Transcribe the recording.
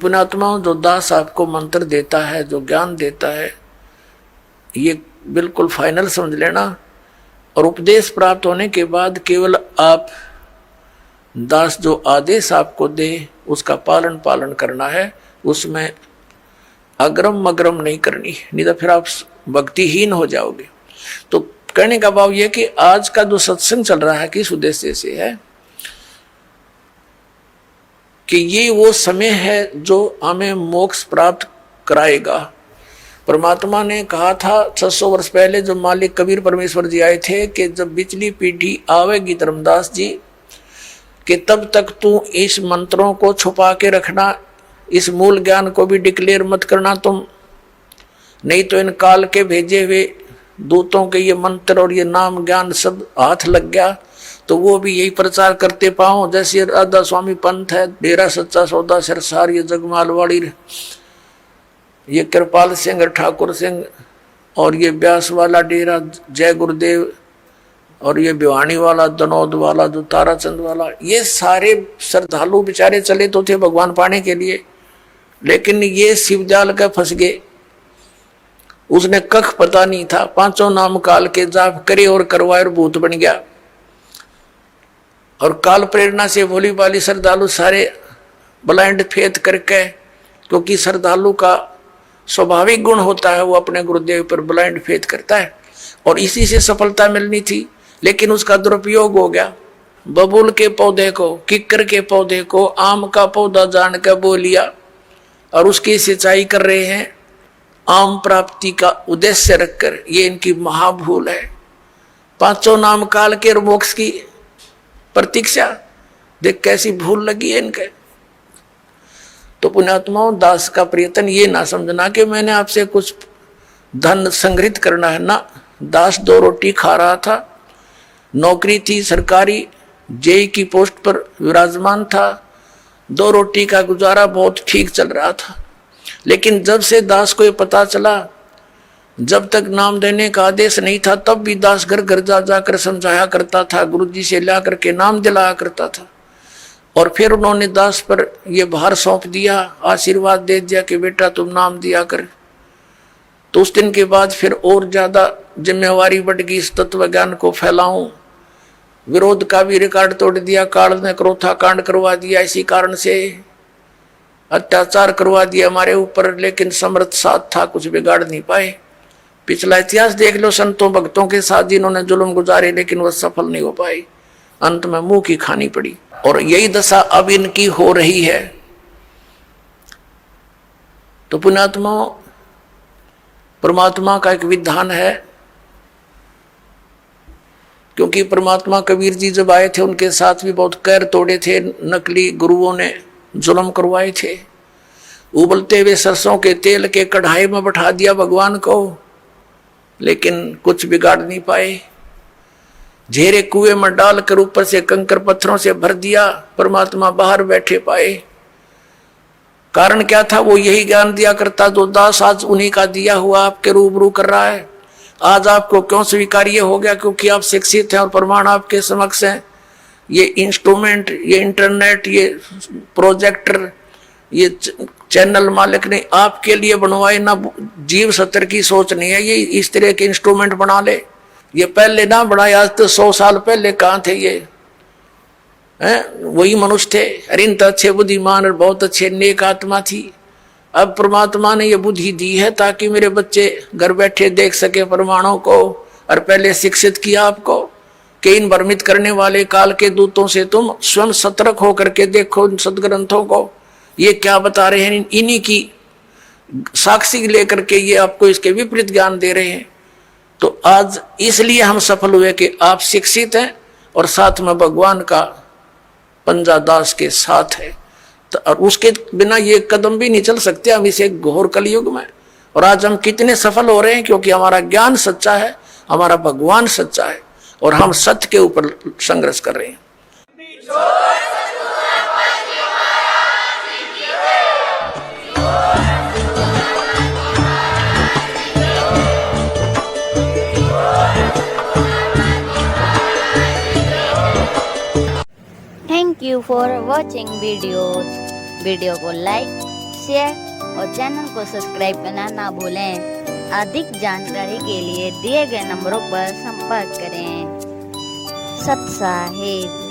पुण्यात्मा जो दास आपको मंत्र देता है, जो ज्ञान देता है, ये बिल्कुल फाइनल समझ लेना। और उपदेश प्राप्त होने के बाद केवल आप दास जो आदेश आपको दे उसका पालन करना है, उसमें अग्रम मग्रम नहीं करनी, नहीं तो फिर आप भक्तिहीन हो जाओगे। तो कहने का भाव यह कि आज का जो सत्संग चल रहा है किस उद्देश्य से है कि ये वो समय है जो हमें मोक्ष प्राप्त कराएगा। परमात्मा ने कहा था 600 वर्ष पहले जब मालिक कबीर परमेश्वर जी आए थे कि जब बिचली पीढ़ी आवेगी धर्मदास जी कि तब तक तू इस मंत्रों को छुपा के रखना, इस मूल ज्ञान को भी डिक्लेयर मत करना तुम, नहीं तो इन काल के भेजे हुए दूतों के ये मंत्र और ये नाम ज्ञान सब हाथ लग गया तो वो भी यही प्रचार करते पाओ। जैसे राधा स्वामी पंथ है, डेरा सच्चा सौदा सिरसार, ये जगमालवाड़ी, ये कृपाल सिंह ठाकुर सिंह, और ये ब्यास वाला डेरा जय गुरुदेव, और ये भिवानी वाला दनौद वाला जो ताराचंद वाला, ये सारे श्रद्धालु बेचारे चले तो थे भगवान पाने के लिए, लेकिन ये शिवजाल का फंस गए। उसने कख पता नहीं था, पांचों नाम काल के जाप करे और करवाए और भूत बन गया। और काल प्रेरणा से भोली भाली श्रद्धालु सारे ब्लाइंड फेथ करके, क्योंकि श्रद्धालु का स्वाभाविक गुण होता है वो अपने गुरुदेव पर ब्लाइंड फेथ करता है, और इसी से सफलता मिलनी थी, लेकिन उसका दुरुपयोग हो गया। बबूल के पौधे को, किक्कर के पौधे को आम का पौधा जान कर बो लिया और उसकी सिंचाई कर रहे हैं आम प्राप्ति का उद्देश्य रखकर। ये इनकी महाभूल है। पांचों नाम काल के और मोक्ष की प्रतीक्षा, देख कैसी भूल लगी है इनके। तो पुण्यात्माओं, दास का प्रयत्न ये ना समझना कि मैंने आपसे कुछ धन संग्रहित करना है ना। दास 2 रोटी खा रहा था, नौकरी थी सरकारी, जेई की पोस्ट पर विराजमान था, 2 रोटी का गुजारा बहुत ठीक चल रहा था। लेकिन जब से दास को ये पता चला, जब तक नाम देने का आदेश नहीं था तब भी दास घर घर जा जाकर समझाया करता था, गुरुजी से ला करके नाम दिलाया करता था। और फिर उन्होंने दास पर यह भार सौंप दिया, आशीर्वाद दे दिया कि बेटा तुम नाम दिया कर। तो उस दिन के बाद फिर और ज्यादा जिम्मेवारी बढ़ गई, इस तत्व ज्ञान को फैलाऊं। विरोध का भी रिकॉर्ड तोड़ दिया, काल ने क्रोथा कांड करवा दिया, इसी कारण से अत्याचार करवा दिया हमारे ऊपर, लेकिन समर्थ साथ था, कुछ बिगाड़ नहीं पाए। पिछला इतिहास देख लो संतों भक्तों के साथ जिन्होंने जुल्म गुजारे, लेकिन वह सफल नहीं हो पाए, अंत में मुंह की खानी पड़ी। और यही दशा अब इनकी हो रही है। तो पुण्यात्मा, परमात्मा का एक विधान है, क्योंकि परमात्मा कबीर जी जब आए थे उनके साथ भी बहुत कैर तोड़े थे, नकली गुरुओं ने जुल्म करवाए थे। उबलते हुए सरसों के तेल के कढ़ाई में बैठा दिया भगवान को, लेकिन कुछ बिगाड़ नहीं पाए। झेरे कुएं में डालकर ऊपर से कंकर पत्थरों से भर दिया, परमात्मा बाहर बैठे पाए। कारण क्या था? वो यही ज्ञान दिया करता जो दास आज उन्हीं का दिया हुआ आपके रूबरू कर रहा है। आज आपको क्यों स्वीकार्य हो गया? क्योंकि आप शिक्षित हैं और प्रमाण आपके समक्ष हैं। ये इंस्ट्रूमेंट, ये इंटरनेट, ये प्रोजेक्टर, ये चैनल मालिक ने आपके लिए बनवाए ना। जीव सत्र की सोच नहीं है ये इस तरह के इंस्ट्रूमेंट बना ले। ये पहले ना बनाए, आज तो 100 साल पहले कहाँ थे ये? वही मनुष्य थे। अरे तो अच्छे बुद्धिमान और बहुत अच्छे नेक आत्मा थी। अब परमात्मा ने ये बुद्धि दी है ताकि मेरे बच्चे घर बैठे देख सके प्रमाणों को, और पहले शिक्षित किया आपको कि इन भ्रमित करने वाले काल के दूतों से तुम स्वयं सतर्क होकर के देखो इन सदग्रंथों को, ये क्या बता रहे हैं। इन्हीं की साक्षी लेकर के ये आपको इसके विपरीत ज्ञान दे रहे हैं। तो आज इसलिए हम सफल हुए कि आप शिक्षित हैं और साथ में भगवान का पंजा दास के साथ है। तो और उसके बिना ये कदम भी नहीं चल सकते हम इसे घोर कलयुग में। और आज हम कितने सफल हो रहे हैं? क्योंकि हमारा ज्ञान सच्चा है, हमारा भगवान सच्चा है और हम सत्य के ऊपर संघर्ष कर रहे हैं। Thank you for watching video को लाइक, शेयर और चैनल को सब्सक्राइब करना ना भूलें। अधिक जानकारी के लिए दिए गए नंबरों पर संपर्क करें। सत साहिब।